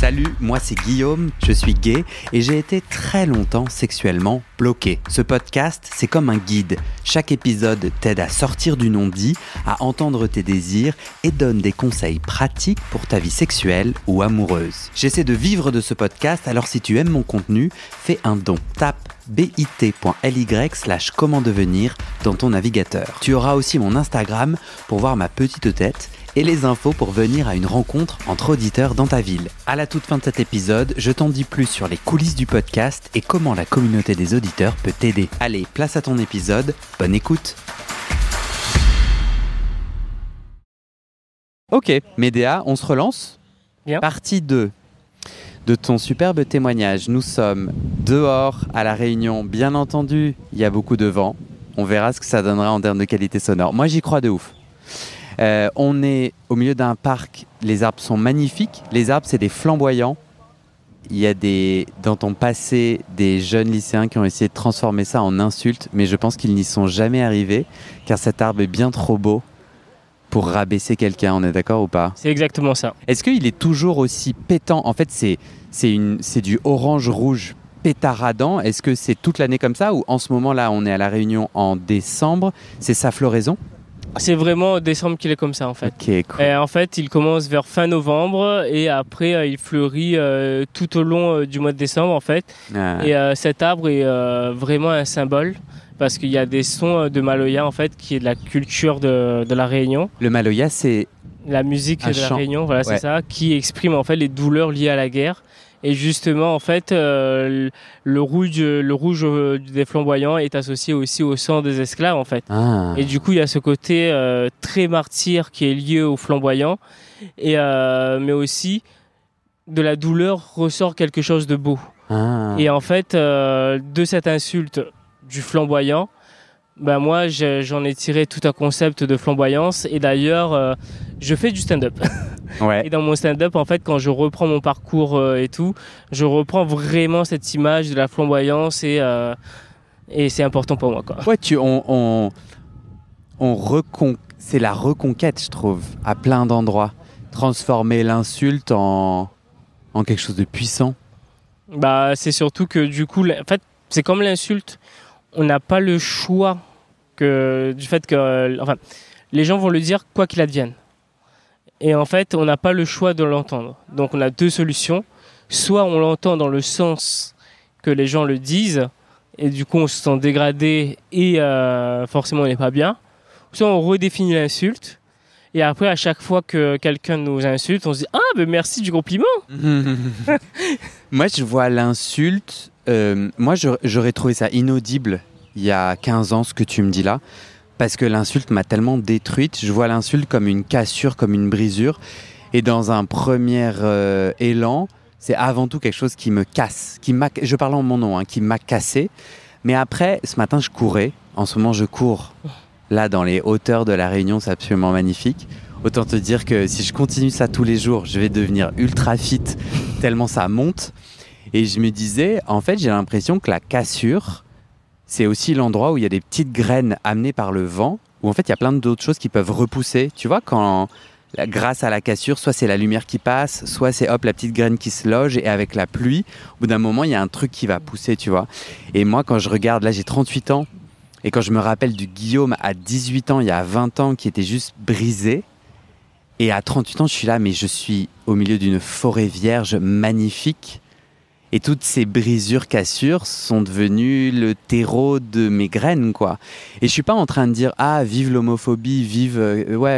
Salut, moi c'est Guillaume, je suis gay et j'ai été très longtemps sexuellement bloqué. Ce podcast, c'est comme un guide. Chaque épisode t'aide à sortir du non-dit, à entendre tes désirs et donne des conseils pratiques pour ta vie sexuelle ou amoureuse. J'essaie de vivre de ce podcast, alors si tu aimes mon contenu, fais un don. Tape bit.ly/comment devenir dans ton navigateur. Tu auras aussi mon Instagram pour voir ma petite tête et les infos pour venir à une rencontre entre auditeurs dans ta ville. À la toute fin de cet épisode, je t'en dis plus sur les coulisses du podcast et comment la communauté des auditeurs peut t'aider. Allez, place à ton épisode, bonne écoute. Ok, Médéa, on se relance. Bien. Partie 2 de ton superbe témoignage. Nous sommes dehors à La Réunion, bien entendu, il y a beaucoup de vent. On verra ce que ça donnera en termes de qualité sonore. Moi, j'y crois de ouf. On est au milieu d'un parc, les arbres sont magnifiques. Les arbres, c'est des flamboyants. Il y a dans ton passé des jeunes lycéens qui ont essayé de transformer ça en insulte, mais je pense qu'ils n'y sont jamais arrivés, car cet arbre est bien trop beau pour rabaisser quelqu'un, on est d'accord ou pas ? C'est exactement ça. Est-ce qu'il est toujours aussi pétant ? En fait, c'est du orange-rouge pétaradant. Est-ce que c'est toute l'année comme ça, ou en ce moment-là, on est à La Réunion en décembre, c'est sa floraison ? C'est vraiment décembre qu'il est comme ça en fait. Ok, cool. Et en fait, il commence vers fin novembre et après il fleurit tout au long du mois de décembre en fait. Ah. Et cet arbre est vraiment un symbole parce qu'il y a des sons de Maloya en fait qui est de la culture de la Réunion. Le Maloya, c'est La musique un de la chant. Réunion, voilà, Ouais. c'est ça, qui exprime en fait les douleurs liées à la guerre. Et justement, en fait, le rouge des flamboyants est associé aussi au sang des esclaves, en fait. Ah. Et du coup, il y a ce côté très martyr qui est lié au flamboyant, mais aussi de la douleur ressort quelque chose de beau. Ah. Et en fait, de cette insulte du flamboyant, ben moi, j'en ai tiré tout un concept de flamboyance. Et d'ailleurs, je fais du stand-up. Ouais. Et dans mon stand-up, en fait, quand je reprends mon parcours et tout, je reprends vraiment cette image de la flamboyance et c'est important pour moi, quoi. Ouais, c'est la reconquête, je trouve, à plein d'endroits. Transformer l'insulte en quelque chose de puissant. Bah, c'est surtout que du coup, en fait, c'est comme l'insulte. On n'a pas le choix du fait que, enfin, les gens vont le dire quoi qu'il advienne. Et en fait, on n'a pas le choix de l'entendre. Donc, on a deux solutions. Soit on l'entend dans le sens que les gens le disent, et du coup, on se sent dégradé et forcément, on n'est pas bien. Soit on redéfinit l'insulte. Et après, à chaque fois que quelqu'un nous insulte, on se dit « Ah, ben merci du compliment !» Moi, je vois l'insulte... moi, j'aurais trouvé ça inaudible il y a 15 ans, ce que tu me dis là. Parce que l'insulte m'a tellement détruite. Je vois l'insulte comme une cassure, comme une brisure. Et dans un premier élan, c'est avant tout quelque chose qui me casse. Je parle en mon nom, hein, qui m'a cassé. Mais après, ce matin, je courais. En ce moment, je cours. Là, dans les hauteurs de La Réunion, c'est absolument magnifique. Autant te dire que si je continue ça tous les jours, je vais devenir ultra fit, tellement ça monte. Et je me disais, en fait, j'ai l'impression que la cassure, c'est aussi l'endroit où il y a des petites graines amenées par le vent, où en fait, il y a plein d'autres choses qui peuvent repousser. Tu vois, grâce à la cassure, soit c'est la lumière qui passe, soit c'est hop, la petite graine qui se loge, et avec la pluie, au bout d'un moment, il y a un truc qui va pousser, tu vois. Et moi, quand je regarde, là, j'ai 38 ans, et quand je me rappelle du Guillaume à 18 ans, il y a 20 ans, qui était juste brisé, et à 38 ans, je suis là, mais je suis au milieu d'une forêt vierge magnifique. Et toutes ces brisures, cassures sont devenues le terreau de mes graines, quoi. Et je suis pas en train de dire « Ah, vive l'homophobie,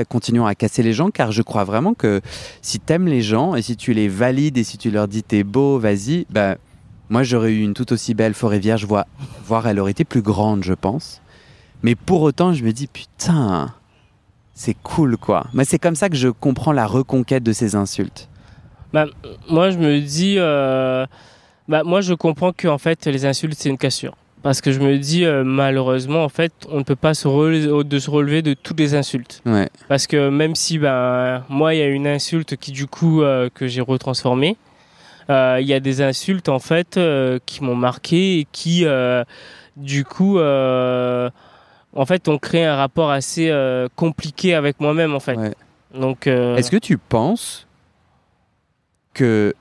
continuons à casser les gens », car je crois vraiment que si t'aimes les gens, et si tu les valides, et si tu leur dis « T'es beau, vas-y », ben, moi, j'aurais eu une tout aussi belle forêt vierge, voire elle aurait été plus grande, je pense. Mais pour autant, je me dis « Putain, c'est cool, quoi ». Mais c'est comme ça que je comprends la reconquête de ces insultes. Bah, moi, je me dis... moi, je comprends que en fait, les insultes, c'est une cassure. Parce que je me dis, malheureusement, en fait, on ne peut pas se relever de toutes les insultes. Ouais. Parce que même si, moi, il y a une insulte qui, du coup, que j'ai retransformée, il y a des insultes, en fait, qui m'ont marqué et qui, du coup, en fait, ont créé un rapport assez compliqué avec moi-même, en fait. Ouais. Donc, Est-ce que tu penses que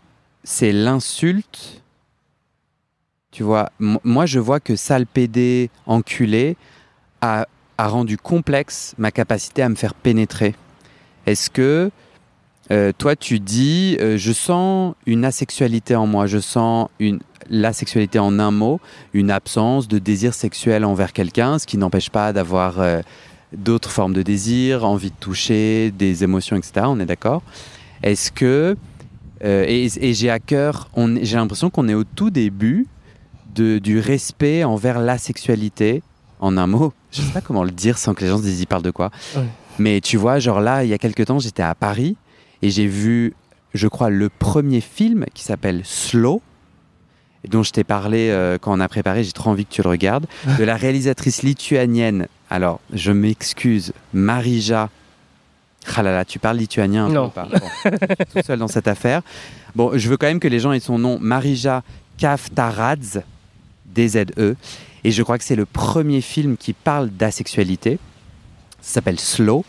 c'est l'insulte. Tu vois, moi, je vois que sale pédé, enculé, a rendu complexe ma capacité à me faire pénétrer. Est-ce que toi, tu dis, je sens une asexualité en moi, je sens l'asexualité en un mot, une absence de désir sexuel envers quelqu'un, ce qui n'empêche pas d'avoir d'autres formes de désir, envie de toucher, des émotions, etc. On est d'accord? Est-ce que... et j'ai à cœur, j'ai l'impression qu'on est au tout début du respect envers l'asexualité, en un mot. Je ne sais pas comment le dire sans que les gens se disent, ils parlent de quoi. Ouais. Mais tu vois, genre là, il y a quelques temps, j'étais à Paris et j'ai vu, je crois, le premier film qui s'appelle Slow, et dont je t'ai parlé quand on a préparé, j'ai trop envie que tu le regardes, de la réalisatrice lituanienne. Alors, je m'excuse, Marija. Ah là là, tu parles lituanien non. Ou pas? Bon, je suis tout seul dans cette affaire. Bon, je veux quand même que les gens aient son nom, Marija Kavtaradze, DZE. Et je crois que c'est le premier film qui parle d'asexualité. Ça s'appelle Slow.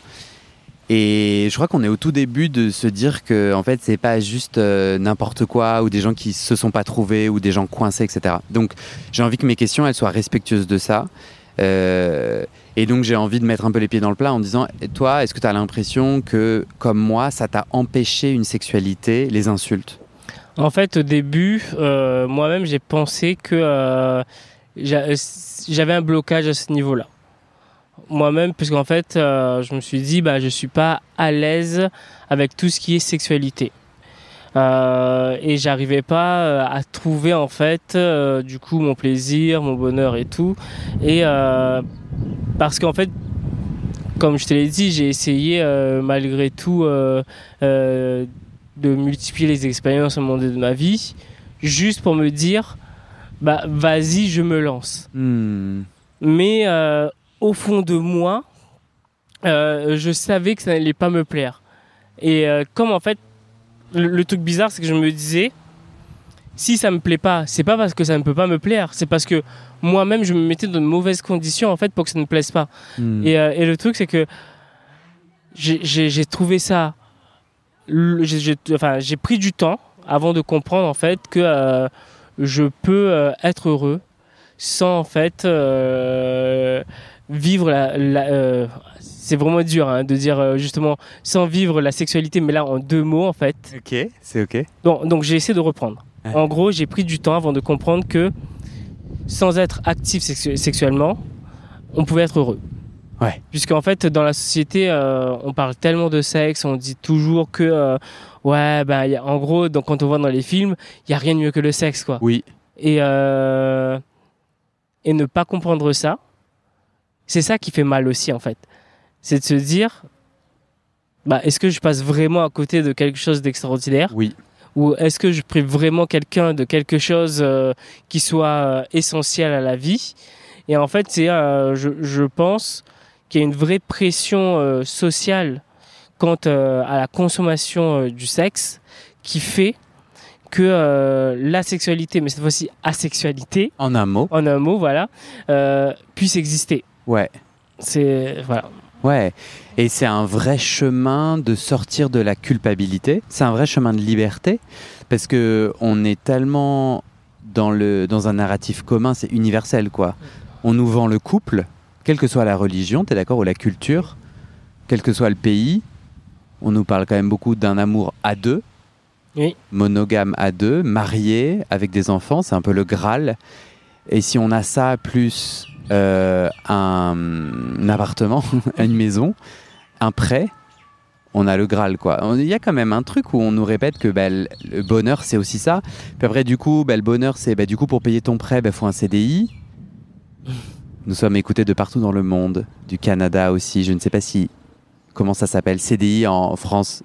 Et je crois qu'on est au tout début de se dire que en fait, c'est pas juste n'importe quoi, ou des gens qui se sont pas trouvés, ou des gens coincés, etc. Donc, j'ai envie que mes questions, elles soient respectueuses de ça. Et donc, j'ai envie de mettre un peu les pieds dans le plat en disant, toi, est-ce que tu as l'impression que, comme moi, ça t'a empêché une sexualité, les insultes? En fait, au début, moi-même, j'ai pensé que j'avais un blocage à ce niveau-là. Moi-même, puisqu'en fait, je me suis dit, je suis pas à l'aise avec tout ce qui est sexualité. Et j'arrivais pas à trouver, en fait, du coup, mon plaisir, mon bonheur et tout. Et parce qu'en fait, comme je te l'ai dit, j'ai essayé, malgré tout, de multiplier les expériences au moment de ma vie, juste pour me dire, vas-y, je me lance. Mais au fond de moi, je savais que ça n'allait pas me plaire. Et comme en fait, le truc bizarre, c'est que je me disais, si ça me plaît pas, c'est pas parce que ça ne peut pas me plaire, c'est parce que moi-même, je me mettais dans de mauvaises conditions en fait pour que ça ne me plaise pas. Et le truc, c'est que j'ai trouvé ça... j'ai pris du temps avant de comprendre en fait que je peux être heureux sans en fait vivre c'est vraiment dur de dire justement sans vivre la sexualité, mais là en deux mots en fait. Ok, c'est ok. Donc j'ai essayé de reprendre. En gros, j'ai pris du temps avant de comprendre que sans être actif sexuellement, on pouvait être heureux. Ouais. Puisqu'en fait, dans la société, on parle tellement de sexe, on dit toujours que, en gros, donc, quand on voit dans les films, il n'y a rien de mieux que le sexe, quoi. Oui. Et ne pas comprendre ça, c'est ça qui fait mal aussi, en fait. C'est de se dire, est-ce que je passe vraiment à côté de quelque chose d'extraordinaire ? Oui. Ou est-ce que je prive vraiment quelqu'un de quelque chose qui soit essentiel à la vie ? Et en fait, c'est, je pense qu'il y a une vraie pression sociale quant à la consommation du sexe qui fait que la sexualité, mais cette fois-ci asexualité, en un mot, voilà, puisse exister. Ouais. Voilà. Ouais, et c'est un vrai chemin de sortir de la culpabilité, c'est un vrai chemin de liberté, parce qu'on est tellement dans un narratif commun, c'est universel, quoi. On nous vend le couple, quelle que soit la religion, t'es d'accord, ou la culture, quel que soit le pays, on nous parle quand même beaucoup d'un amour à deux, oui. Monogame à deux, marié, avec des enfants, c'est un peu le Graal. Et si on a ça, plus un appartement, une maison, un prêt, on a le Graal, quoi. Il y a quand même un truc où on nous répète que le bonheur, c'est aussi ça. Puis après, du coup, le bonheur, c'est du coup, pour payer ton prêt, faut un CDI. Nous sommes écoutés de partout dans le monde, du Canada aussi. Je ne sais pas comment ça s'appelle. CDI en France,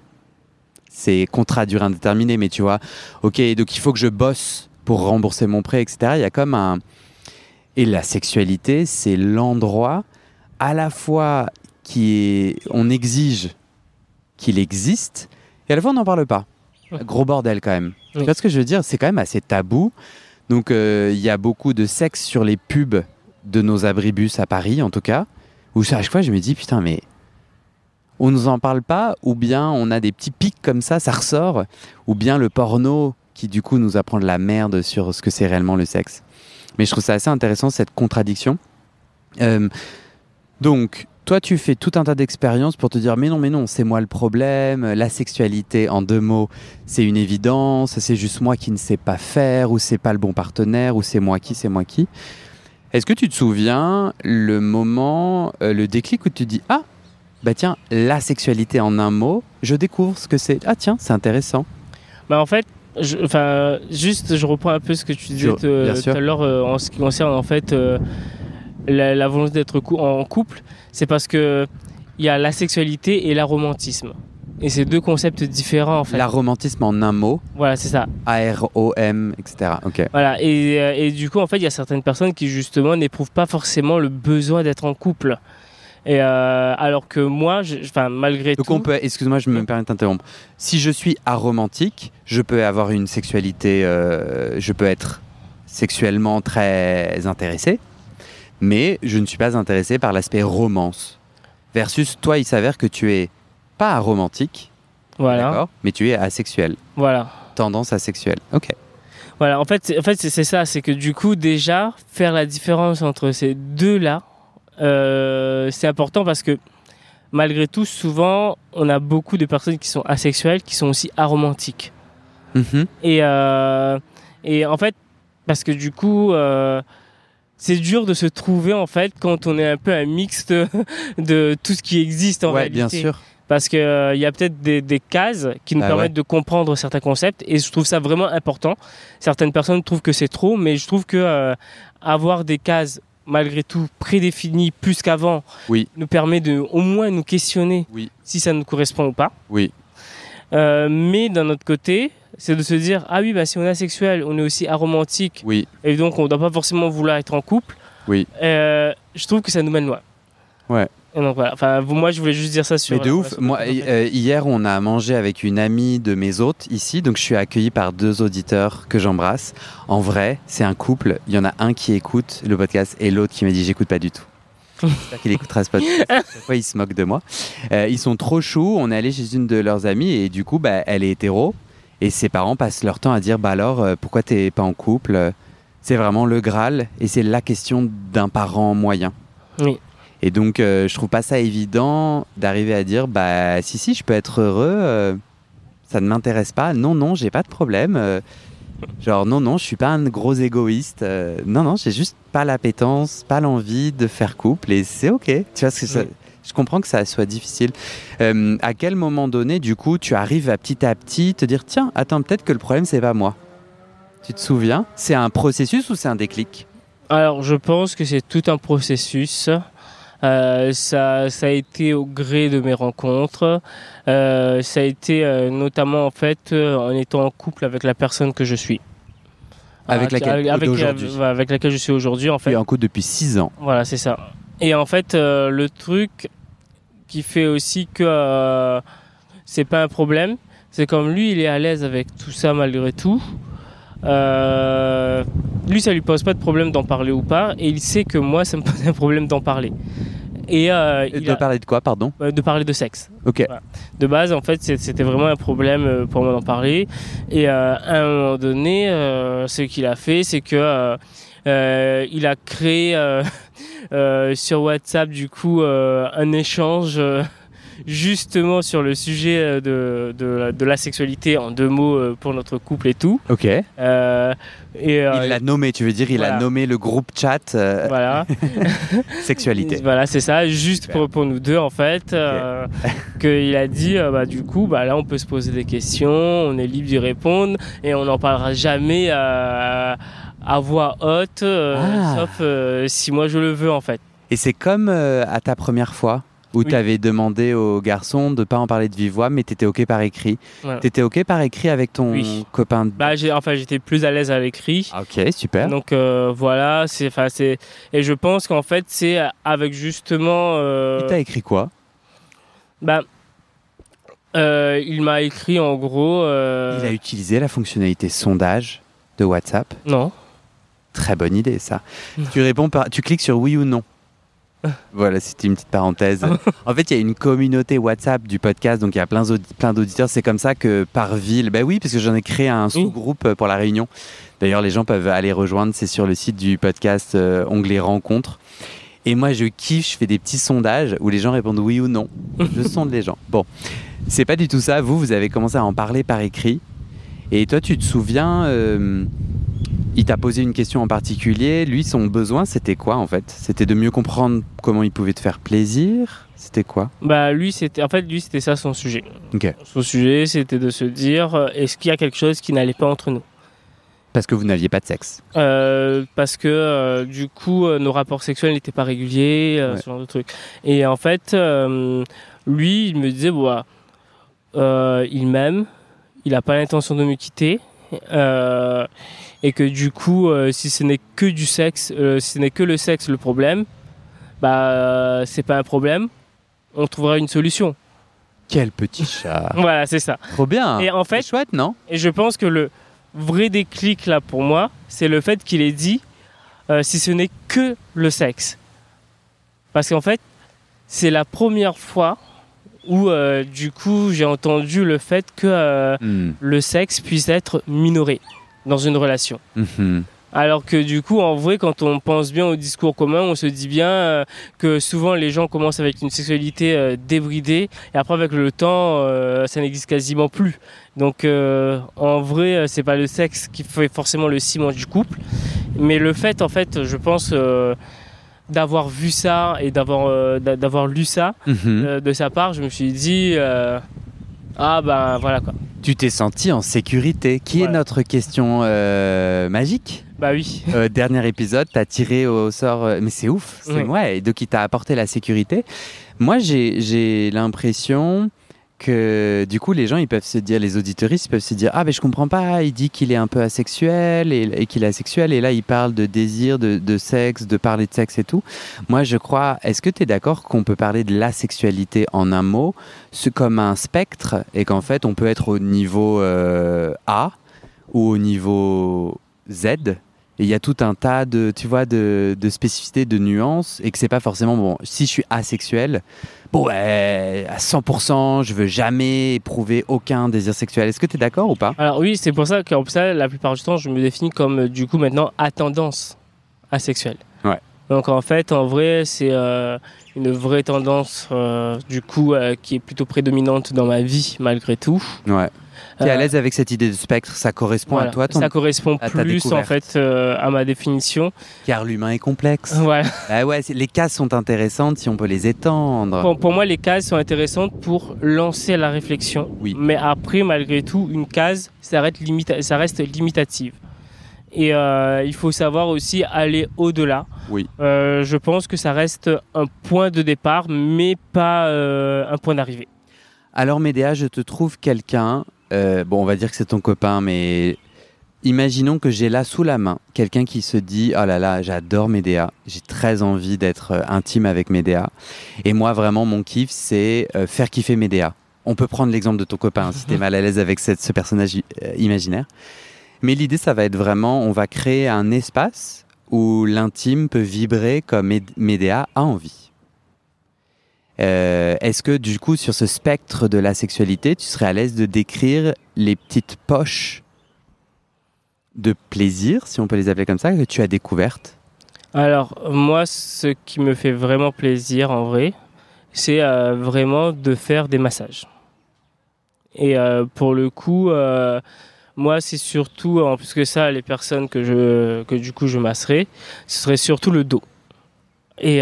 c'est contrat à durée indéterminée, mais tu vois, ok, donc il faut que je bosse pour rembourser mon prêt, etc. Il y a comme un... Et la sexualité, c'est l'endroit à la fois on exige qu'il existe, et à la fois on n'en parle pas. Gros bordel quand même. Oui. Tu vois ce que je veux dire ? C'est quand même assez tabou. Donc il y a beaucoup de sexe sur les pubs de nos abribus à Paris, en tout cas, où à chaque fois je me dis, putain, mais on nous en parle pas, ou bien on a des petits pics comme ça ressort, ou bien le porno qui du coup nous apprend de la merde sur ce que c'est réellement le sexe. Mais je trouve ça assez intéressant, cette contradiction. Donc, toi, tu fais tout un tas d'expériences pour te dire mais non, c'est moi le problème, la sexualité, en 2 mots, c'est une évidence, c'est juste moi qui ne sais pas faire, ou c'est pas le bon partenaire, ou c'est moi qui. Est-ce que tu te souviens le moment, le déclic où tu te dis ah, bah tiens, la sexualité en 1 mot, je découvre ce que c'est. Ah tiens, c'est intéressant. Bah en fait, je reprends un peu ce que tu disais tout à l'heure en ce qui concerne en fait la volonté d'être en couple. C'est parce que il y a la sexualité et l'aromantisme. Et c'est 2 concepts différents en fait. L'aromantisme en 1 mot. Voilà, c'est ça. A-R-O-M, etc. Ok. Voilà, et du coup, en fait, il y a certaines personnes qui justement n'éprouvent pas forcément le besoin d'être en couple. Et alors que moi, malgré tout... Donc on peut, excuse-moi, je me permets de t'interrompre. Si je suis aromantique, je peux avoir une sexualité, je peux être sexuellement très intéressé, mais je ne suis pas intéressé par l'aspect romance. Versus toi, il s'avère que tu es pas aromantique, voilà. D'accord, mais tu es asexuel. Voilà. Tendance asexuelle. Ok. Voilà, en fait, c'est ça, c'est que du coup, déjà, faire la différence entre ces 2-là, c'est important parce que malgré tout, souvent, on a beaucoup de personnes qui sont asexuelles, qui sont aussi aromantiques. Mm-hmm. Et en fait, parce que du coup, c'est dur de se trouver en fait quand on est un peu un mixte de tout ce qui existe en réalité. Ouais, bien sûr. Parce qu'il y a peut-être des cases qui nous permettent de comprendre certains concepts et je trouve ça vraiment important. Certaines personnes trouvent que c'est trop, mais je trouve que avoir des cases malgré tout prédéfinies plus qu'avant nous permet de au moins nous questionner si ça nous correspond ou pas. Oui. Mais d'un autre côté, c'est de se dire ah oui, bah, si on est asexuel, on est aussi aromantique et donc on ne doit pas forcément vouloir être en couple. Je trouve que ça nous mène loin. Ouais. Et donc voilà, enfin, moi je voulais juste dire ça sur... Mais de ouf, moi hier on a mangé avec une amie de mes hôtes ici, donc je suis accueilli par 2 auditeurs que j'embrasse. En vrai, c'est un couple, il y en a un qui écoute le podcast et l'autre qui m'a dit j'écoute pas du tout. J'espère qu'il écoutera ce podcast. Chaque fois il se moque de moi. Ils sont trop choux, on est allé chez une de leurs amies et du coup elle est hétéro et ses parents passent leur temps à dire bah alors pourquoi t'es pas en couple. C'est vraiment le Graal et c'est la question d'un parent moyen. Oui. Et donc, je trouve pas ça évident d'arriver à dire bah si, je peux être heureux, ça ne m'intéresse pas. Non, j'ai pas de problème. Genre, non, je suis pas un gros égoïste. Non, j'ai juste pas l'appétence, pas l'envie de faire couple et c'est ok. Tu vois, je comprends que ça soit difficile. À quel moment donné, du coup, tu arrives à petit te dire tiens, attends, peut-être que le problème, c'est pas moi. Tu te souviens ? C'est un processus ou c'est un déclic ? Alors, je pense que c'est tout un processus. Ça a été au gré de mes rencontres. Ça a été notamment en fait en étant en couple avec la personne que je suis. Avec laquelle je suis aujourd'hui en fait. Tu es en couple depuis 6 ans. Voilà, c'est ça. Et en fait, le truc qui fait aussi que c'est pas un problème, c'est comme lui, il est à l'aise avec tout ça malgré tout. Lui, ça lui pose pas de problème d'en parler ou pas, et il sait que moi, ça me pose un problème d'en parler. Et parler de quoi, pardon ? De parler de sexe. Ok. Voilà. De base, en fait, c'était vraiment un problème pour moi d'en parler. Et à un moment donné, ce qu'il a fait, c'est que il a créé sur WhatsApp, du coup, un échange. Justement sur le sujet de la sexualité en 2 mots pour notre couple et tout. Ok. Il l'a nommé, tu veux dire, il a nommé le groupe chat voilà. sexualité. Voilà, c'est ça, juste pour nous 2 en fait. Qu'il a dit, du coup, là on peut se poser des questions, on est libre d'y répondre et on n'en parlera jamais à voix haute, sauf si moi je le veux en fait. Et c'est comme à ta première fois où tu avais demandé aux garçons de ne pas en parler de vive voix, mais tu étais OK par écrit. Voilà. Tu étais OK par écrit avec ton copain j'étais plus à l'aise à l'écrit. Ok, super. Donc voilà, et je pense qu'en fait, c'est avec justement... Il t'a écrit quoi ? Il m'a écrit en gros... Il a utilisé la fonctionnalité sondage de WhatsApp ? Non. Très bonne idée, ça. Tu cliques sur oui ou non. Voilà, c'était une petite parenthèse. En fait, il y a une communauté WhatsApp du podcast, donc il y a plein d'auditeurs. C'est comme ça que par ville, bah oui, parce que j'en ai créé un sous-groupe pour La Réunion. D'ailleurs, les gens peuvent aller rejoindre, c'est sur le site du podcast, onglet rencontres. Et moi, je kiffe, je fais des petits sondages où les gens répondent oui ou non. Je sonde les gens. Bon, c'est pas du tout ça. Vous avez commencé à en parler par écrit. Et toi, tu te souviens, il t'a posé une question en particulier. Lui, son besoin, c'était quoi en fait? C'était de mieux comprendre comment il pouvait te faire plaisir? C'était quoi? Bah lui, c'était ça son sujet. Ok. Son sujet, c'était de se dire, est-ce qu'il y a quelque chose qui n'allait pas entre nous? Parce que vous n'aviez pas de sexe. Parce que du coup, nos rapports sexuels n'étaient pas réguliers, ce genre de trucs. Et en fait, lui, il me disait, il m'aime, il n'a pas l'intention de me quitter, et que du coup, si ce n'est que du sexe, si ce n'est que le sexe le problème, bah c'est pas un problème, on trouvera une solution. Quel petit chat. Voilà, c'est ça. Trop bien. Et en fait, c'est chouette, non? Et je pense que le vrai déclic là pour moi, c'est le fait qu'il ait dit si ce n'est que le sexe. Parce qu'en fait, c'est la première fois où du coup j'ai entendu le fait que le sexe puisse être minoré dans une relation. Alors que du coup, en vrai, quand on pense bien au discours commun, on se dit bien que souvent les gens commencent avec une sexualité débridée et après avec le temps, ça n'existe quasiment plus. Donc en vrai, c'est pas le sexe qui fait forcément le ciment du couple, mais le fait, en fait, je pense, d'avoir vu ça et d'avoir lu ça de sa part, je me suis dit ah ben voilà quoi. Tu t'es senti en sécurité, qui est notre question magique. Bah oui. Dernier épisode, t'as tiré au sort, mais c'est ouf, ouais, donc il t'a apporté la sécurité. Moi, j'ai l'impression que du coup, les gens, ils peuvent se dire, les auditeuristes, ils peuvent se dire, ah ben je comprends pas, il dit qu'il est un peu asexuel et qu'il est asexuel, et là il parle de désir, de sexe, de parler de sexe et tout. Moi, je crois, est-ce que tu es d'accord qu'on peut parler de l'asexualité en un mot, comme un spectre, et qu'en fait, on peut être au niveau A ou au niveau Z? Et il y a tout un tas de, tu vois, de spécificités, de nuances, et que c'est pas forcément, bon, si je suis asexuel, bon, ouais, à 100%, je veux jamais éprouver aucun désir sexuel. Est-ce que tu es d'accord ou pas? Alors oui, c'est pour ça qu'en plus, la plupart du temps, je me définis comme, du coup, maintenant, à tendance asexuelle. Ouais. Donc en fait, en vrai, c'est une vraie tendance, du coup, qui est plutôt prédominante dans ma vie, malgré tout. Ouais. Tu es à l'aise avec cette idée de spectre? Ça correspond à toi? Ça correspond plus en fait à ma définition. Car l'humain est complexe. Voilà. Bah ouais, les cases sont intéressantes si on peut les étendre. Pour moi, les cases sont intéressantes pour lancer la réflexion. Oui. Mais après, malgré tout, une case, ça reste limitative. Et il faut savoir aussi aller au-delà. Oui. Je pense que ça reste un point de départ, mais pas un point d'arrivée. Alors Médéa, je te trouve quelqu'un, bon on va dire que c'est ton copain, mais imaginons que j'ai là sous la main quelqu'un qui se dit « Oh là là, j'adore Médéa, j'ai très envie d'être intime avec Médéa. » Et moi vraiment mon kiff c'est faire kiffer Médéa. On peut prendre l'exemple de ton copain si tu es mal à l'aise avec ce personnage imaginaire. Mais l'idée ça va être vraiment, on va créer un espace où l'intime peut vibrer comme Médéa a envie. Est-ce que du coup sur ce spectre de la sexualité tu serais à l'aise de décrire les petites poches de plaisir, si on peut les appeler comme ça, que tu as découvertes? Alors moi, ce qui me fait vraiment plaisir en vrai, c'est vraiment de faire des massages. Et pour le coup, moi c'est surtout, en plus que ça, les personnes que du coup je masserai, ce serait surtout le dos. Et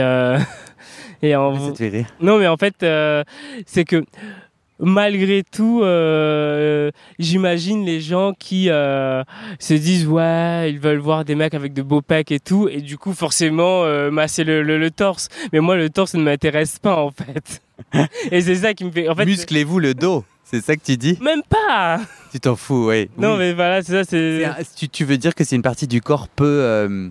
Ça te fait rire. Non mais en fait c'est que malgré tout j'imagine les gens qui se disent ouais ils veulent voir des mecs avec de beaux pecs et tout, et du coup forcément masser le torse, mais moi le torse ne m'intéresse pas en fait. Et c'est ça qui me fait en fait, musclez-vous le dos, c'est ça que tu dis? Même pas. Tu t'en fous, oui. Non mais voilà, c'est ça, tu veux dire que c'est une partie du corps peu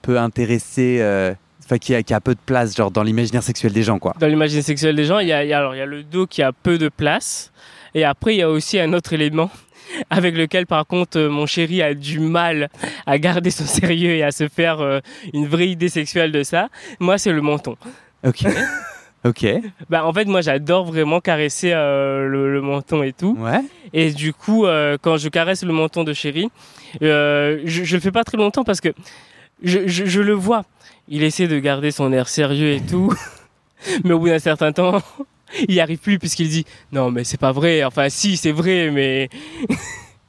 intéressée, qui a peu de place, genre dans l'imaginaire sexuel des gens, quoi. Dans l'imaginaire sexuel des gens, il y a le dos qui a peu de place, et après il y a aussi un autre élément, avec lequel, par contre, mon chéri a du mal à garder son sérieux et à se faire une vraie idée sexuelle de ça, moi, c'est le menton. Ok. Ok. Bah, en fait, moi, j'adore vraiment caresser le menton et tout. Ouais. Et du coup, quand je caresse le menton de chéri, je le fais pas très longtemps parce que je le vois. Il essaie de garder son air sérieux et tout. Mais au bout d'un certain temps, il n'y arrive plus puisqu'il dit « Non, mais c'est pas vrai. Enfin, si, c'est vrai, mais... »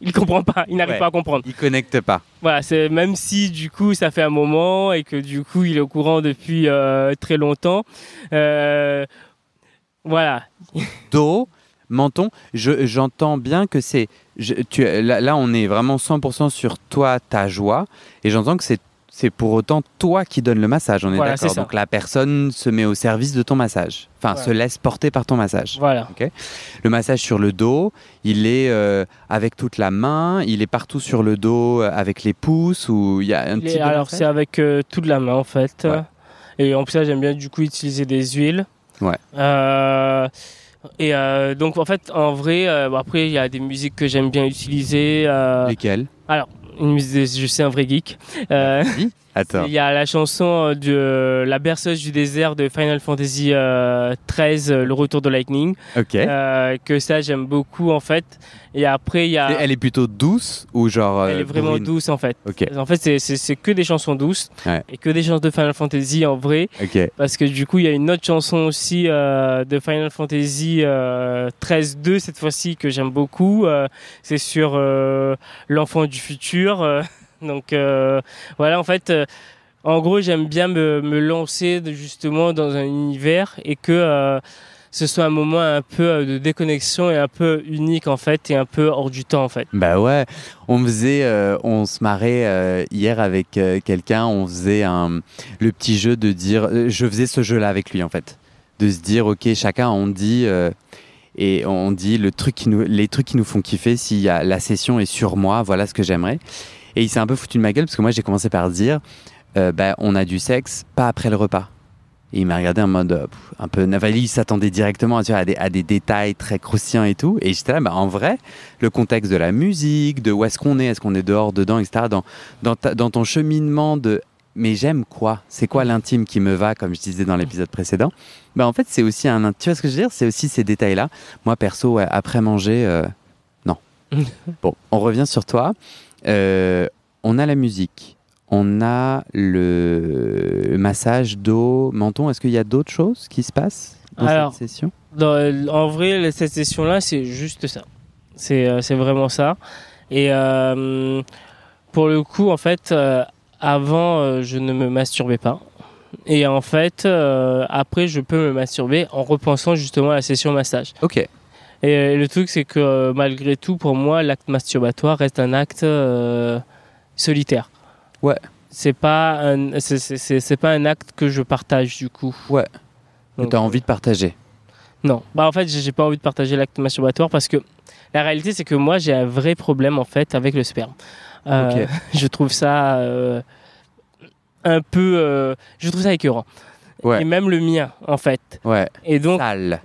Il comprend pas, il n'arrive pas à comprendre. Il connecte pas. Voilà, c'est même si du coup ça fait un moment et que du coup il est au courant depuis très longtemps. Voilà. Dos, menton, j'entends bien que c'est... Là, on est vraiment 100% sur toi, ta joie. Et j'entends que c'est pour autant toi qui donne le massage, on est Voilà, d'accord. c'est ça. Donc la personne se met au service de ton massage. Enfin, Voilà. se laisse porter par ton massage. Voilà. Okay. Le massage sur le dos, il est avec toute la main, il est partout sur le dos avec les pouces ou il y a un petit peu. Alors c'est avec toute la main en fait. Ouais. Et en plus ça, j'aime bien du coup utiliser des huiles. Ouais. Donc en fait en vrai, après il y a des musiques que j'aime bien utiliser. Lesquelles? Alors une musique, je suis un vrai geek. Oui. Attends. Il y a la chanson de La berceuse du désert de Final Fantasy XIII, Le retour de Lightning. Ok. Que ça j'aime beaucoup en fait. Et après il y a... Elle est plutôt douce ou genre... Elle est vraiment bourrine? douce en fait. Ok. En fait c'est que des chansons douces. Ouais. Et que des chansons de Final Fantasy en vrai. Ok. Parce que du coup il y a une autre chanson aussi de Final Fantasy 13-2 cette fois-ci que j'aime beaucoup. C'est sur l'enfant du futur. Donc voilà, en fait, en gros, j'aime bien me lancer justement dans un univers et que ce soit un moment un peu de déconnexion et un peu unique en fait et un peu hors du temps en fait. Bah ouais, on se marrait hier avec quelqu'un, on faisait le petit jeu de dire, je faisais ce jeu-là avec lui en fait, de se dire ok, chacun on dit et on dit les trucs qui nous font kiffer. Si la session est sur moi, voilà ce que j'aimerais. Et il s'est un peu foutu de ma gueule parce que moi j'ai commencé par dire on a du sexe pas après le repas. Et il m'a regardé en mode un peu Navali, il s'attendait directement à des détails très croustillants et tout. Et j'étais là, en vrai, le contexte de la musique, de où est-ce qu'on est dehors, dedans, etc. Dans ton cheminement de mais j'aime quoi? C'est quoi l'intime qui me va, comme je disais dans l'épisode précédent? En fait, c'est aussi tu vois ce que je veux dire? C'est aussi ces détails-là. Moi, perso, après manger, non. Bon, on revient sur toi. On a la musique, on a le massage dos, menton. Est-ce qu'il y a d'autres choses qui se passent dans cette session? En vrai, cette session-là, c'est juste ça. C'est vraiment ça. Et pour le coup, en fait, avant, je ne me masturbais pas. Et en fait, après, je peux me masturber en repensant justement à la session massage. Ok. Et le truc, c'est que malgré tout, pour moi, l'acte masturbatoire reste un acte solitaire. Ouais. C'est pas un acte que je partage du coup. Ouais. Que tu as envie de partager. Non. En fait, j'ai pas envie de partager l'acte masturbatoire parce que la réalité, c'est que moi, j'ai un vrai problème en fait avec le sperme. Ok. Je trouve ça un peu. Je trouve ça écœurant. Ouais. Et même le mien, en fait. Ouais. Et donc. Sale.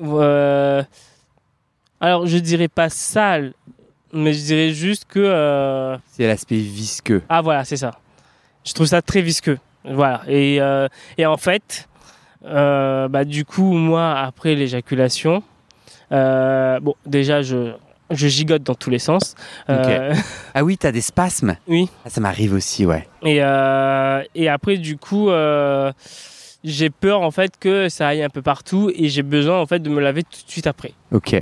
Alors, je dirais pas sale, mais je dirais juste que... C'est l'aspect visqueux. Ah, voilà, c'est ça. Je trouve ça très visqueux. Voilà. Et en fait, du coup, moi, après l'éjaculation, déjà, je gigote dans tous les sens. Okay. Ah oui, t'as des spasmes? Oui. Ah, ça m'arrive aussi, ouais. Et après, du coup... j'ai peur en fait que ça aille un peu partout et j'ai besoin en fait de me laver tout de suite après. Ok.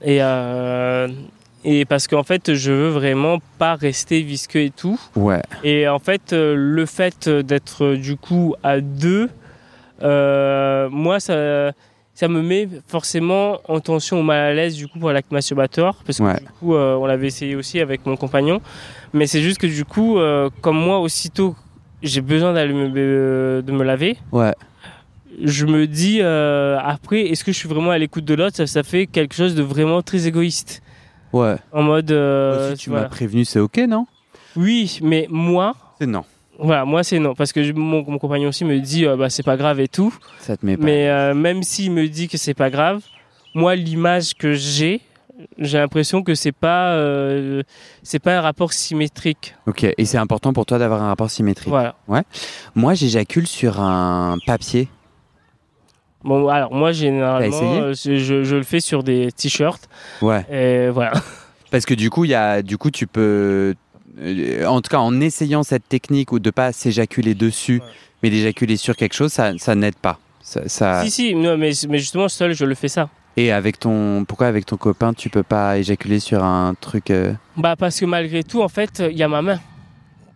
Et parce qu'en fait je veux vraiment pas rester visqueux et tout. Ouais. Et en fait le fait d'être du coup à deux, moi ça me met forcément en tension ou mal à l'aise du coup pour l'acte masturbatoire parce que du coup on l'avait essayé aussi avec mon compagnon. Mais c'est juste que du coup comme moi aussitôt j'ai besoin de me laver. Ouais. Je me dis après, est-ce que je suis vraiment à l'écoute de l'autre? Ça fait quelque chose de vraiment très égoïste. Ouais. En mode. Si tu m'as prévenu, c'est ok, non? Oui, mais moi. C'est non. Voilà, moi c'est non. Parce que mon compagnon aussi me dit c'est pas grave et tout. Ça te met pas. Mais même s'il me dit que c'est pas grave, moi l'image que j'ai j'ai l'impression que c'est pas un rapport symétrique. Ok, et c'est important pour toi d'avoir un rapport symétrique. Voilà. Ouais. Moi, j'éjacule sur un papier. Bon, alors moi généralement, essayé je le fais sur des t-shirts. Ouais. Et voilà. Parce que du coup, tu peux, en tout cas, en essayant cette technique ou de pas s'éjaculer dessus, mais d'éjaculer sur quelque chose, ça n'aide pas. Ça... Si, non, mais justement seul, je le fais ça. Et pourquoi avec ton copain, tu peux pas éjaculer sur un truc Bah parce que malgré tout, en fait, il y a ma main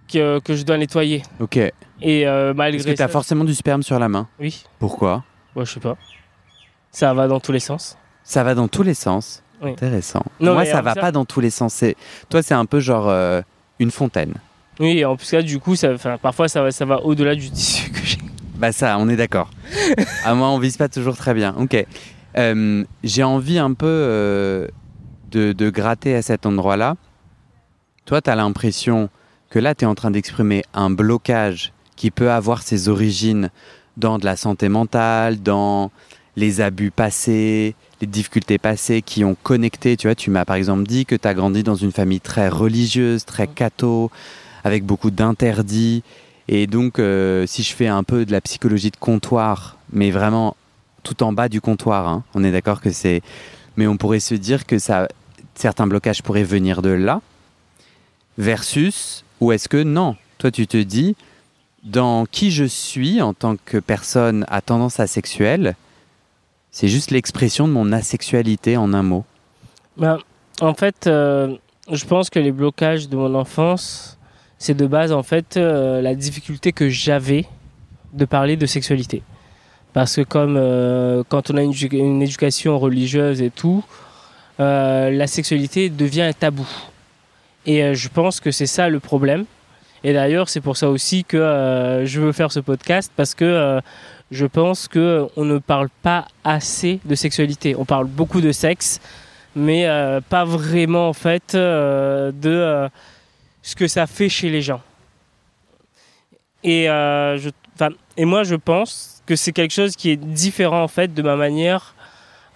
que je dois nettoyer. Ok. Et malgré Est-ce que tu as forcément du sperme sur la main? Oui. Pourquoi? Bon, je sais pas. Ça va dans tous les sens. Ça va dans tous les sens. Oui. Intéressant. Non, moi, ça va pas dans tous les sens. Toi, c'est un peu genre une fontaine. Oui, et en plus là, du coup, parfois ça va au-delà du tissu que j'ai. Bah ça, on est d'accord. À moi, on vise pas toujours très bien. Ok. J'ai envie un peu de gratter à cet endroit-là. Toi, tu as l'impression que là, tu es en train d'exprimer un blocage qui peut avoir ses origines dans de la santé mentale, dans les abus passés, les difficultés passées qui ont connecté. Tu vois, tu m'as par exemple dit que tu as grandi dans une famille très religieuse, très catho, avec beaucoup d'interdits. Et donc, si je fais un peu de la psychologie de comptoir, mais vraiment tout en bas du comptoir, hein, on est d'accord que c'est... Mais on pourrait se dire que certains blocages pourraient venir de là, versus, ou est-ce que non? Toi, tu te dis, dans qui je suis en tant que personne à tendance asexuelle, c'est juste l'expression de mon asexualité en un mot. Ben, en fait, je pense que les blocages de mon enfance, c'est de base en fait la difficulté que j'avais de parler de sexualité. Parce que comme quand on a une éducation religieuse et tout, la sexualité devient un tabou. Et je pense que c'est ça le problème. Et d'ailleurs, c'est pour ça aussi que je veux faire ce podcast, parce que je pense qu'on ne parle pas assez de sexualité. On parle beaucoup de sexe, mais pas vraiment en fait de ce que ça fait chez les gens. Et moi, je pense que c'est quelque chose qui est différent en fait de ma manière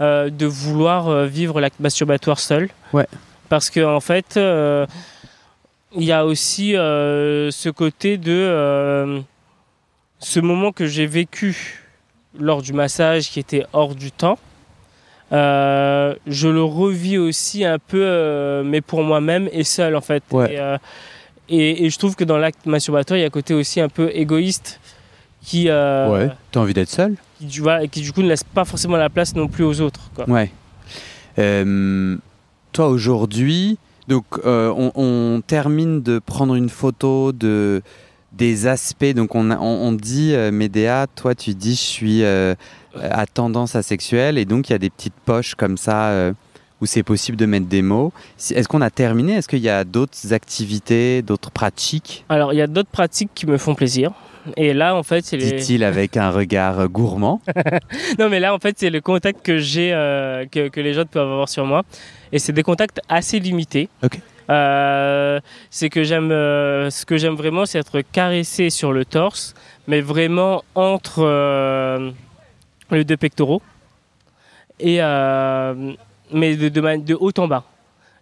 de vouloir vivre l'acte masturbatoire seul. Ouais. Parce que en fait, il y a aussi ce côté de ce moment que j'ai vécu lors du massage qui était hors du temps. Je le revis aussi un peu, mais pour moi-même et seul en fait. Ouais. Et je trouve que dans l'acte masturbatoire, il y a un côté aussi un peu égoïste qui, ouais. T'as envie d'être seul? Qui du coup ne laisse pas forcément la place non plus aux autres, quoi. Ouais. Toi aujourd'hui, donc on termine de prendre une photo des aspects. Donc on dit, Médéa, toi tu dis je suis à tendance asexuelle, et donc il y a des petites poches comme ça où c'est possible de mettre des mots. Est-ce qu'on a terminé? Est-ce qu'il y a d'autres activités, d'autres pratiques? Alors il y a d'autres pratiques qui me font plaisir. Et là, en fait, c'est dit-il avec un regard gourmand. Non, mais là, en fait, c'est le contact que j'ai, que les gens peuvent avoir sur moi. Et c'est des contacts assez limités. Ok. C'est que ce que j'aime vraiment, c'est être caressé sur le torse, mais vraiment entre les deux pectoraux. Et, mais de haut en bas.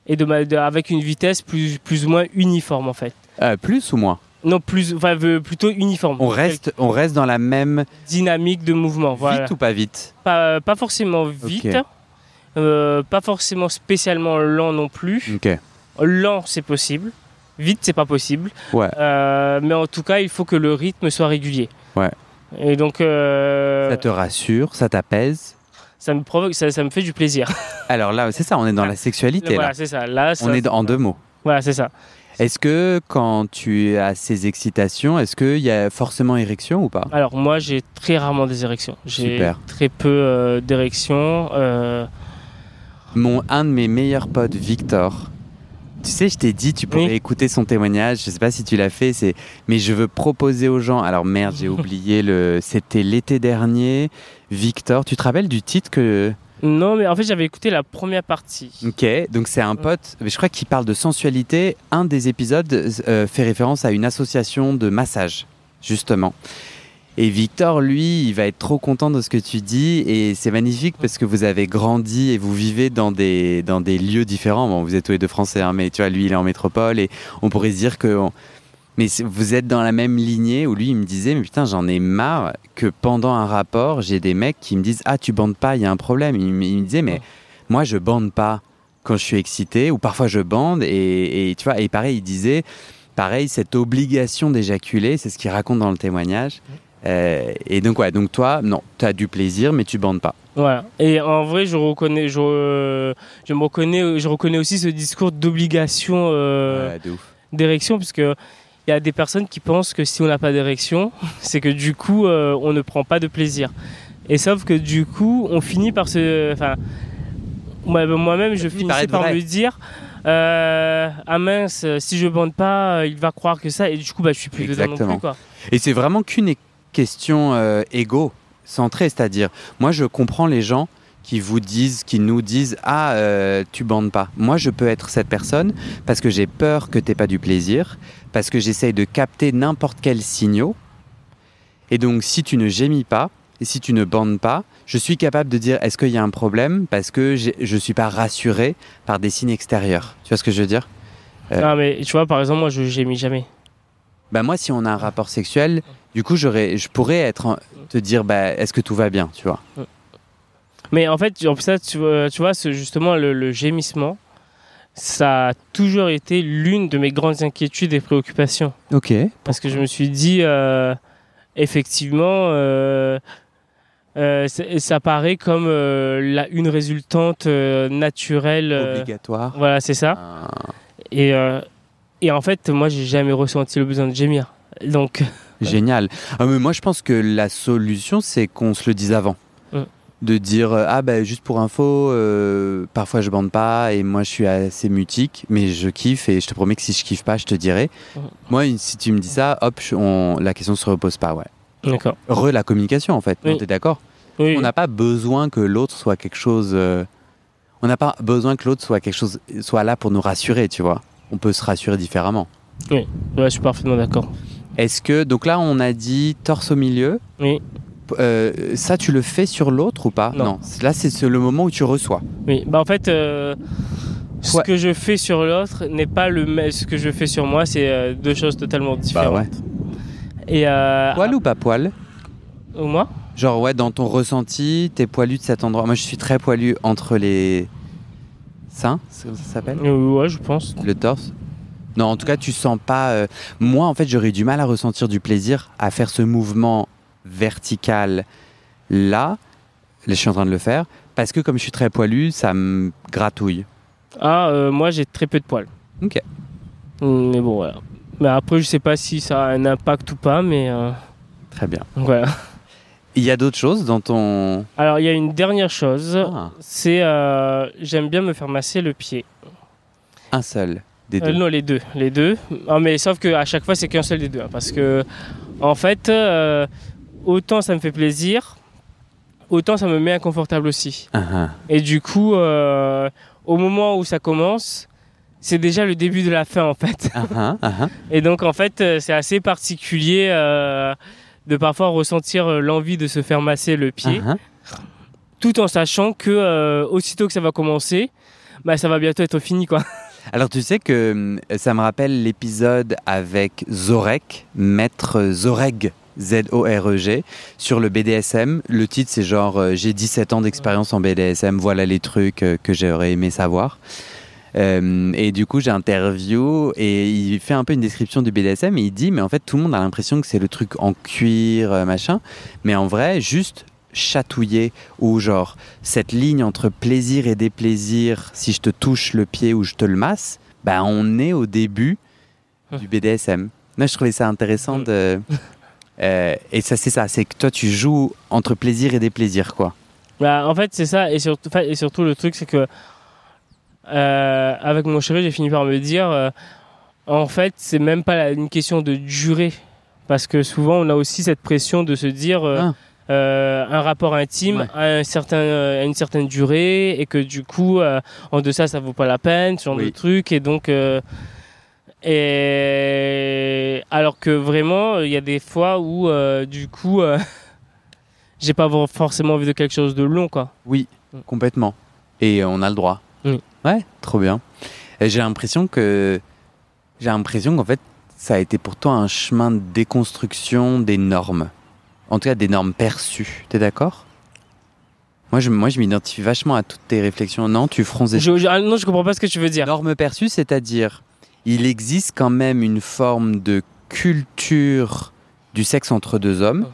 Et avec une vitesse plus ou moins uniforme, en fait. Plus ou moins? Non, plutôt uniforme. On reste dans la même dynamique de mouvement. Vite ou pas vite? Pas forcément vite, okay. Pas forcément spécialement lent non plus. Okay. Lent, c'est possible. Vite, c'est pas possible. Ouais. Mais en tout cas, il faut que le rythme soit régulier. Ouais. Et donc. Ça te rassure, ça t'apaise? Ça me provoque, ça me fait du plaisir. Alors là, c'est ça, on est dans la sexualité. Voilà, là. C'est ça. Là, on est en deux mots. Voilà, c'est ça. Est-ce que quand tu as ces excitations, est-ce qu'il y a forcément érection ou pas? Alors moi, j'ai très rarement des érections. J'ai Super. très peu d'érections. Un de mes meilleurs potes, Victor, tu sais, je t'ai dit, tu pourrais écouter son témoignage. Je ne sais pas si tu l'as fait, mais je veux proposer aux gens. Alors merde, j'ai oublié c'était l'été dernier. Victor, tu te rappelles du titre que... Non, mais en fait, j'avais écouté la première partie. Ok, donc c'est un pote, je crois qu'il parle de sensualité. Un des épisodes fait référence à une association de massage, justement. Et Victor, lui, il va être trop content de ce que tu dis et c'est magnifique parce que vous avez grandi et vous vivez dans des lieux différents. Bon, vous êtes tous les deux français, hein, mais tu vois, lui, il est en métropole et on pourrait se dire que... Mais vous êtes dans la même lignée où lui, il me disait, mais putain, j'en ai marre que pendant un rapport, j'ai des mecs qui me disent, ah, tu bandes pas, il y a un problème. Il me disait, mais moi, je bande pas quand je suis excité ou parfois je bande et tu vois, et pareil, il disait, pareil, cette obligation d'éjaculer, c'est ce qu'il raconte dans le témoignage. Et donc, ouais, donc toi, non, tu as du plaisir, mais tu bandes pas. Voilà. Et en vrai, je reconnais aussi ce discours d'obligation De ouf. d'érection, puisque il y a des personnes qui pensent que si on n'a pas d'érection, c'est que du coup, on ne prend pas de plaisir. Et sauf que du coup, on finit par se... Enfin, moi-même, je finissais par me dire... ah mince, si je bande pas, il va croire que ça, et du coup, je suis plus dedans non plus, quoi. Et c'est vraiment qu'une question égo-centrée, c'est-à-dire, moi je comprends les gens qui nous disent ah tu bandes pas. Moi je peux être cette personne parce que j'ai peur que t'aies pas du plaisir, parce que j'essaye de capter n'importe quel signaux. Et donc si tu ne gémis pas et si tu ne bandes pas, je suis capable de dire est-ce qu'il y a un problème parce que je suis pas rassuré par des signes extérieurs. Tu vois ce que je veux dire? Non mais tu vois, par exemple, moi je gémis jamais. Moi, si on a un rapport sexuel, du coup, je pourrais te dire, est-ce que tout va bien, tu vois? Mais en fait, ça, tu vois justement, le gémissement, ça a toujours été l'une de mes grandes inquiétudes et préoccupations. Ok. Parce que je me suis dit, effectivement, ça paraît comme une résultante naturelle. Obligatoire. Voilà, c'est ça. Et en fait, moi, j'ai jamais ressenti le besoin de gémir. Donc... Génial. Mais moi, je pense que la solution, c'est qu'on se le dise avant. De dire, juste pour info, parfois je bande pas et moi je suis assez mutique, mais je kiffe et je te promets que si je kiffe pas, je te dirai. Moi, si tu me dis ça, hop, la question se repose pas, ouais. D'accord. La communication, en fait. Oui. T'es d'accord? Oui. On n'a pas besoin que l'autre soit quelque chose... On n'a pas besoin que l'autre soit là pour nous rassurer, tu vois. On peut se rassurer différemment. Oui, ouais, je suis parfaitement d'accord. Est-ce que... Donc là, on a dit torse au milieu. Oui. Ça, tu le fais sur l'autre ou pas? Non. Là, c'est le moment où tu reçois. Oui, en fait, ce que je fais sur l'autre n'est pas ce que je fais sur moi. C'est deux choses totalement différentes. Ouais. Et poil ou pas poil? Moi? Genre, ouais, dans ton ressenti, t'es poilu de cet endroit. Moi, je suis très poilu entre les seins, ça s'appelle? Ouais, je pense. Le torse? Non, en tout cas, tu sens pas... Moi, en fait, j'aurais du mal à ressentir du plaisir à faire ce mouvement vertical là, je suis en train de le faire, parce que comme je suis très poilu, ça me gratouille. Moi, j'ai très peu de poils. Ok. Mais bon, voilà. Mais après, je sais pas si ça a un impact ou pas, mais... Très bien. Voilà. Il y a d'autres choses dans ton... Alors, il y a une dernière chose, c'est j'aime bien me faire masser le pied. Un seul des deux? Non, les deux. Mais sauf qu'à chaque fois, c'est qu'un seul des deux. Parce que, en fait, autant ça me fait plaisir, autant ça me met inconfortable aussi. Et du coup, au moment où ça commence, c'est déjà le début de la fin, en fait. Et donc, en fait, c'est assez particulier de parfois ressentir l'envie de se faire masser le pied, tout en sachant que aussitôt que ça va commencer, ça va bientôt être fini, quoi. Alors tu sais que ça me rappelle l'épisode avec Zorek, maître Zoreg, Z-O-R-E-G, sur le BDSM. Le titre c'est genre j'ai 17 ans d'expérience en BDSM, voilà les trucs que j'aurais aimé savoir. Et du coup j'interview et il fait un peu une description du BDSM et il dit mais en fait tout le monde a l'impression que c'est le truc en cuir machin, mais en vrai juste chatouiller ou genre cette ligne entre plaisir et déplaisir, si je te touche le pied ou je te le masse, on est au début du BDSM. Moi je trouvais ça intéressant et ça c'est ça, c'est que toi tu joues entre plaisir et déplaisir quoi. En fait c'est ça et surtout le truc c'est que avec mon chéri j'ai fini par me dire en fait c'est même pas une question de durée parce que souvent on a aussi cette pression de se dire un rapport intime à une certaine durée et que du coup en deçà ça vaut pas la peine ce genre de truc et donc Et alors que vraiment, il y a des fois où, du coup, j'ai pas forcément envie de quelque chose de long, quoi. Oui, complètement. Et on a le droit. Oui. Ouais, trop bien. Et j'ai l'impression qu'en fait, ça a été pour toi un chemin de déconstruction des normes. En tout cas, des normes perçues. T'es d'accord ? Moi, je m'identifie vachement à toutes tes réflexions. Non, tu fronces des... Non, je comprends pas ce que tu veux dire. Normes perçues, c'est-à-dire, il existe quand même une forme de culture du sexe entre deux hommes,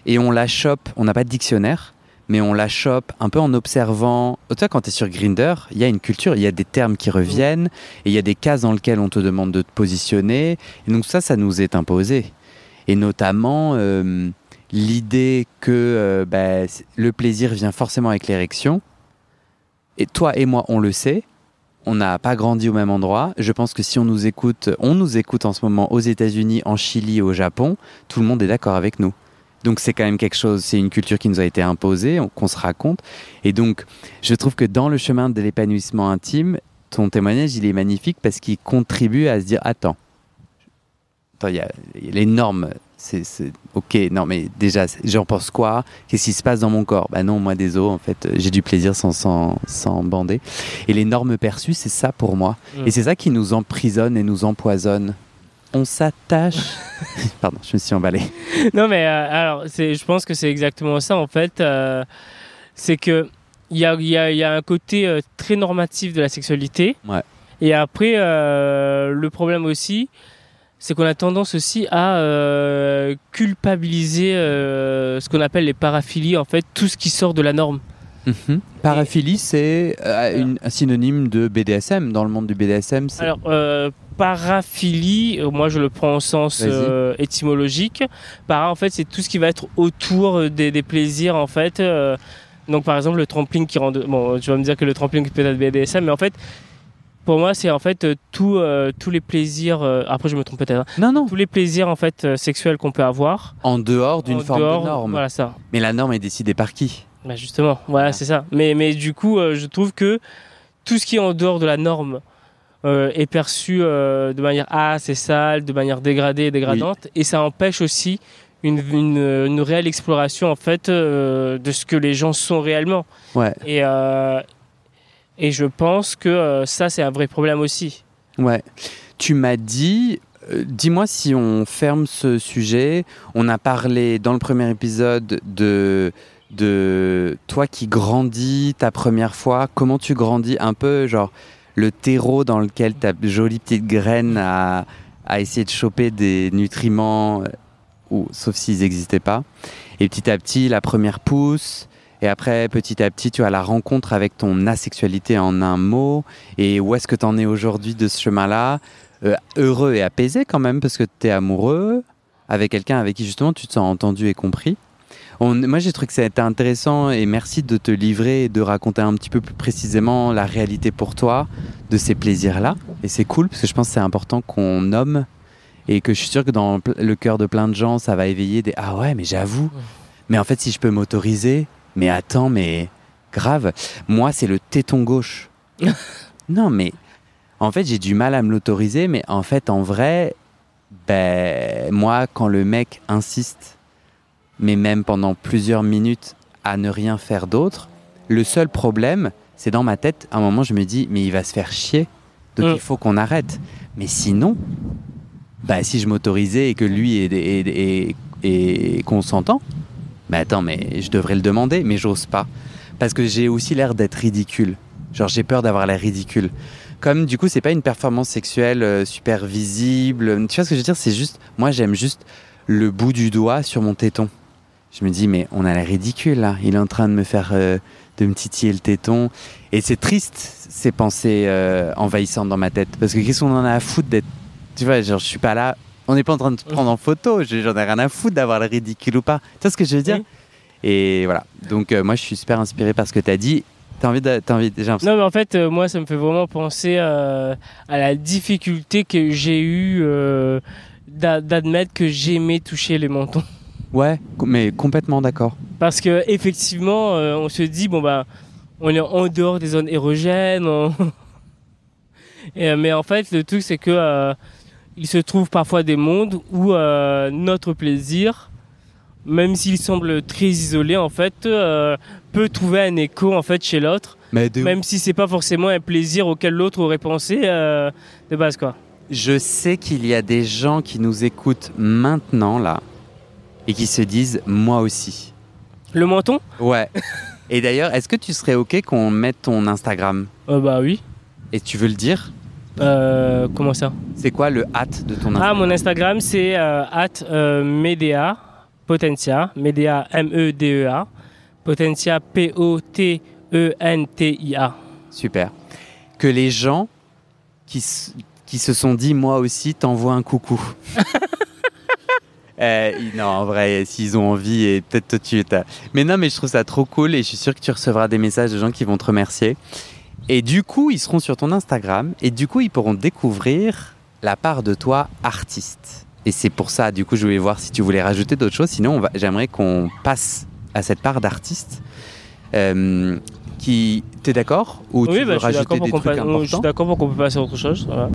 et on la chope, on n'a pas de dictionnaire, mais on la chope un peu en observant. Toi, quand tu es sur Grindr, il y a une culture, il y a des termes qui reviennent, et il y a des cases dans lesquelles on te demande de te positionner, et donc ça nous est imposé. Et notamment... l'idée que le plaisir vient forcément avec l'érection. Et toi et moi, on le sait. On n'a pas grandi au même endroit. Je pense que si on nous écoute en ce moment aux États-Unis, en Chili, au Japon, tout le monde est d'accord avec nous. Donc c'est quand même quelque chose, c'est une culture qui nous a été imposée, qu'on se raconte. Et donc, je trouve que dans le chemin de l'épanouissement intime, ton témoignage, il est magnifique parce qu'il contribue à se dire, attends, il y a les normes. C'est ok, non mais déjà, j'en pense quoi ? Qu'est-ce qui se passe dans mon corps ? Bah non, moi désolé, en fait, j'ai du plaisir sans bander. Et les normes perçues, c'est ça pour moi. Et c'est ça qui nous emprisonne et nous empoisonne. On s'attache... Pardon, je me suis emballé. Non mais alors, je pense que c'est exactement ça en fait. C'est que il y a un côté très normatif de la sexualité. Ouais. Et après, le problème aussi... c'est qu'on a tendance aussi à culpabiliser ce qu'on appelle les paraphilies, en fait, tout ce qui sort de la norme. Paraphilie, c'est un synonyme de BDSM. Dans le monde du BDSM, c'est... Alors, paraphilie, moi je le prends au sens étymologique. Para, en fait, c'est tout ce qui va être autour des plaisirs, en fait. Donc, par exemple, le trampling qui rend... Bon, tu vas me dire que le trampling peut être BDSM, mais en fait... Pour moi, c'est en fait tous les plaisirs. Après, je me trompe peut-être. Non. Tous les plaisirs en fait sexuels qu'on peut avoir. En dehors d'une forme de norme. Voilà ça. Mais la norme est décidée par qui ? Bah justement, voilà, c'est ça. Mais du coup, je trouve que tout ce qui est en dehors de la norme est perçu de manière c'est sale, de manière dégradée et dégradante, et ça empêche aussi une réelle exploration en fait de ce que les gens sont réellement. Ouais. Et je pense que ça, c'est un vrai problème aussi. Ouais. Tu m'as dit, dis-moi si on ferme ce sujet. On a parlé dans le premier épisode de toi qui grandis ta première fois. Comment tu grandis un peu, genre le terreau dans lequel ta jolie petite graine a essayé de choper des nutriments, sauf s'ils n'existaient pas. Et petit à petit, la première pousse. Et après, petit à petit, tu as la rencontre avec ton asexualité en un mot. Et où est-ce que tu en es aujourd'hui de ce chemin-là ? Heureux et apaisé quand même, parce que tu es amoureux avec quelqu'un avec qui justement tu te sens entendu et compris. Moi, j'ai trouvé que ça a été intéressant et merci de te livrer et de raconter un petit peu plus précisément la réalité pour toi de ces plaisirs-là. Et c'est cool, parce que je pense que c'est important qu'on nomme et que je suis sûr que dans le cœur de plein de gens, ça va éveiller des « Ah ouais, mais j'avoue, mais en fait, si je peux m'autoriser... » Mais attends, mais grave. Moi, c'est le téton gauche. Non, mais en fait, j'ai du mal à me l'autoriser. Mais en fait, en vrai, moi, quand le mec insiste, mais même pendant plusieurs minutes, à ne rien faire d'autre, le seul problème, c'est dans ma tête, à un moment, je me dis, mais il va se faire chier. Donc, il faut qu'on arrête. Mais sinon, si je m'autorisais et que lui est consentant, mais attends, mais je devrais le demander, mais j'ose pas. Parce que j'ai aussi l'air d'être ridicule. Genre, j'ai peur d'avoir l'air ridicule. Comme, du coup, c'est pas une performance sexuelle super visible. Tu vois ce que je veux dire ? C'est juste... Moi, j'aime juste le bout du doigt sur mon téton. Je me dis, mais on a l'air ridicule, là. Il est en train de me faire... de me titiller le téton. Et c'est triste, ces pensées envahissantes dans ma tête. Parce que qu'est-ce qu'on en a à foutre d'être... Tu vois, genre, je suis pas là... On n'est pas en train de te prendre en photo, j'en ai rien à foutre d'avoir le ridicule ou pas. Tu vois ce que je veux dire ? Et voilà. Donc moi je suis super inspiré par ce que tu as dit. T'as envie déjà... Non mais en fait moi ça me fait vraiment penser à la difficulté que j'ai eue d'admettre que j'aimais toucher les mentons. Ouais, mais complètement d'accord. Parce que effectivement on se dit on est en dehors des zones érogènes. Mais en fait, le truc, c'est que il se trouve parfois des mondes où notre plaisir, même s'il semble très isolé, en fait, peut trouver un écho en fait chez l'autre, même si c'est pas forcément un plaisir auquel l'autre aurait pensé de base, quoi. Je sais qu'il y a des gens qui nous écoutent maintenant là et qui se disent moi aussi. Le menton ? Ouais. Et d'ailleurs, est-ce que tu serais OK qu'on mette ton Instagram ? Bah oui. Et tu veux le dire ? Comment ça ? C'est quoi le hâte de ton Instagram ? Mon Instagram, c'est @Medea Potentia, Medea MEDEA, Potentia POTENTIA. Super. Que les gens qui se sont dit moi aussi t'envoient un coucou. Non, en vrai, s'ils ont envie, et peut-être toi tu t'as... Mais non, mais je trouve ça trop cool et je suis sûr que tu recevras des messages de gens qui vont te remercier. Et du coup, ils seront sur ton Instagram et du coup, ils pourront découvrir la part de toi artiste. Et c'est pour ça, du coup, je voulais voir si tu voulais rajouter d'autres choses. Sinon, j'aimerais qu'on passe à cette part d'artiste. T'es d'accord ? Ou tu veux rajouter des trucs importants ? Je suis d'accord pour qu'on peut passer à autre chose. Voilà.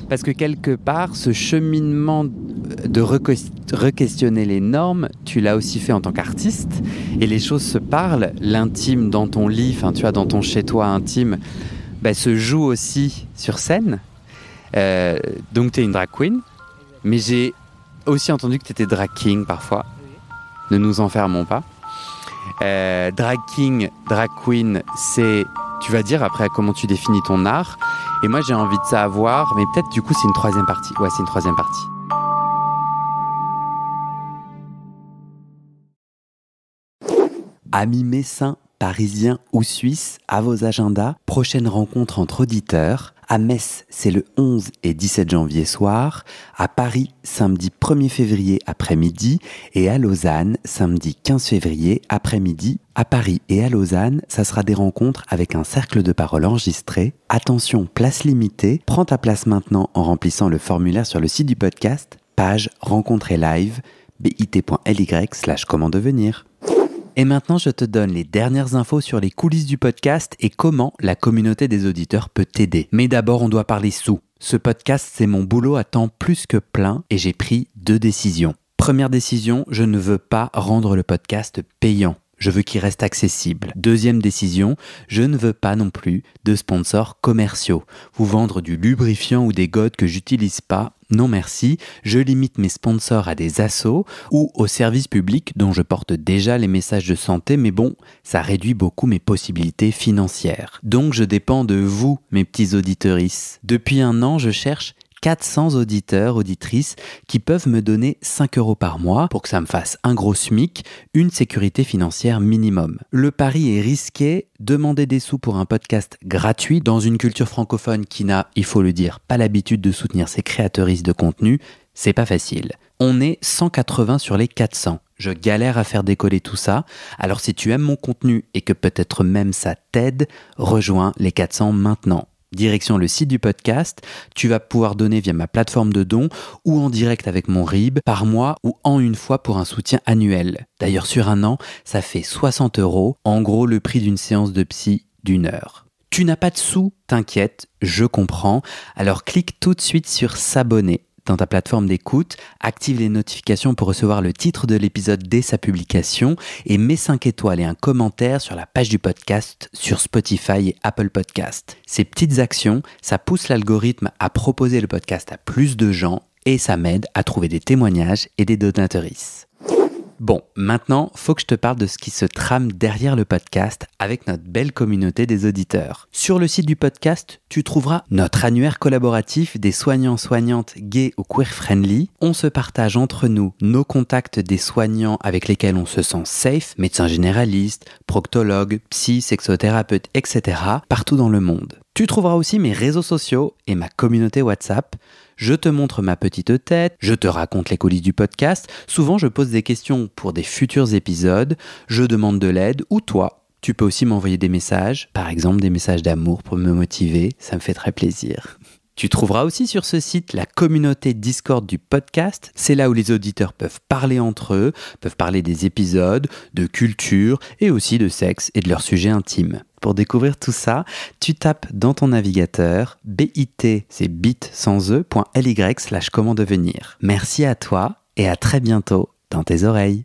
Parce que quelque part, ce cheminement de re-questionner les normes, tu l'as aussi fait en tant qu'artiste, et les choses se parlent. L'intime dans ton lit, tu vois, dans ton chez-toi intime, se joue aussi sur scène. Donc tu es une drag queen, mais j'ai aussi entendu que tu étais drag king parfois. Ne nous enfermons pas. Drag king, drag queen, c'est... Tu vas dire après comment tu définis ton art. Et moi, j'ai envie de savoir, mais peut-être du coup, c'est une troisième partie. Ouais, c'est une troisième partie. Amis messins, parisiens ou suisses, à vos agendas, prochaine rencontre entre auditeurs. À Metz, c'est le 11 et 17 janvier soir. À Paris, samedi 1er février après-midi. Et à Lausanne, samedi 15 février après-midi. À Paris et à Lausanne, ça sera des rencontres avec un cercle de parole enregistré. Attention, place limitée. Prends ta place maintenant en remplissant le formulaire sur le site du podcast, page rencontre et live, bit.ly/comment devenir. Et maintenant, je te donne les dernières infos sur les coulisses du podcast et comment la communauté des auditeurs peut t'aider. Mais d'abord, on doit parler sous. Ce podcast, c'est mon boulot à temps plus que plein et j'ai pris 2 décisions. Première décision, je ne veux pas rendre le podcast payant. Je veux qu'il reste accessible. Deuxième décision, je ne veux pas non plus de sponsors commerciaux. Vous vendre du lubrifiant ou des godes que j'utilise pas, non merci. Je limite mes sponsors à des assos ou aux services publics dont je porte déjà les messages de santé, mais bon, ça réduit beaucoup mes possibilités financières. Donc je dépends de vous, mes petits auditorices. Depuis 1 an, je cherche 400 auditeurs, auditrices qui peuvent me donner 5 € par mois pour que ça me fasse un gros SMIC, une sécurité financière minimum. Le pari est risqué, demander des sous pour un podcast gratuit dans une culture francophone qui n'a, il faut le dire, pas l'habitude de soutenir ses créateuristes de contenu, c'est pas facile. On est 180 sur les 400. Je galère à faire décoller tout ça, alors si tu aimes mon contenu et que peut-être même ça t'aide, rejoins les 400 maintenant. Direction le site du podcast, tu vas pouvoir donner via ma plateforme de dons ou en direct avec mon RIB par mois ou en une fois pour un soutien annuel. D'ailleurs sur 1 an, ça fait 60 €, en gros le prix d'une séance de psy d'1 heure. Tu n'as pas de sous, t'inquiète, je comprends, alors clique tout de suite sur s'abonner dans ta plateforme d'écoute, active les notifications pour recevoir le titre de l'épisode dès sa publication et mets 5 étoiles et un commentaire sur la page du podcast sur Spotify et Apple Podcast. Ces petites actions, ça pousse l'algorithme à proposer le podcast à plus de gens et ça m'aide à trouver des témoignages et des donatrices. Bon, maintenant, faut que je te parle de ce qui se trame derrière le podcast avec notre belle communauté des auditeurs. Sur le site du podcast, tu trouveras notre annuaire collaboratif des soignants-soignantes gays ou queer-friendly. On se partage entre nous nos contacts des soignants avec lesquels on se sent safe, médecins généralistes, proctologues, psy, sexothérapeutes, etc. partout dans le monde. Tu trouveras aussi mes réseaux sociaux et ma communauté WhatsApp. Je te montre ma petite tête, je te raconte les coulisses du podcast. Souvent, je pose des questions pour des futurs épisodes. Je demande de l'aide ou toi, tu peux aussi m'envoyer des messages. Par exemple, des messages d'amour pour me motiver. Ça me fait très plaisir. Tu trouveras aussi sur ce site la communauté Discord du podcast. C'est là où les auditeurs peuvent parler entre eux, peuvent parler des épisodes, de culture et aussi de sexe et de leurs sujets intimes. Pour découvrir tout ça, tu tapes dans ton navigateur bit, c'est bit sans e.ly/comment devenir. Merci à toi et à très bientôt dans tes oreilles.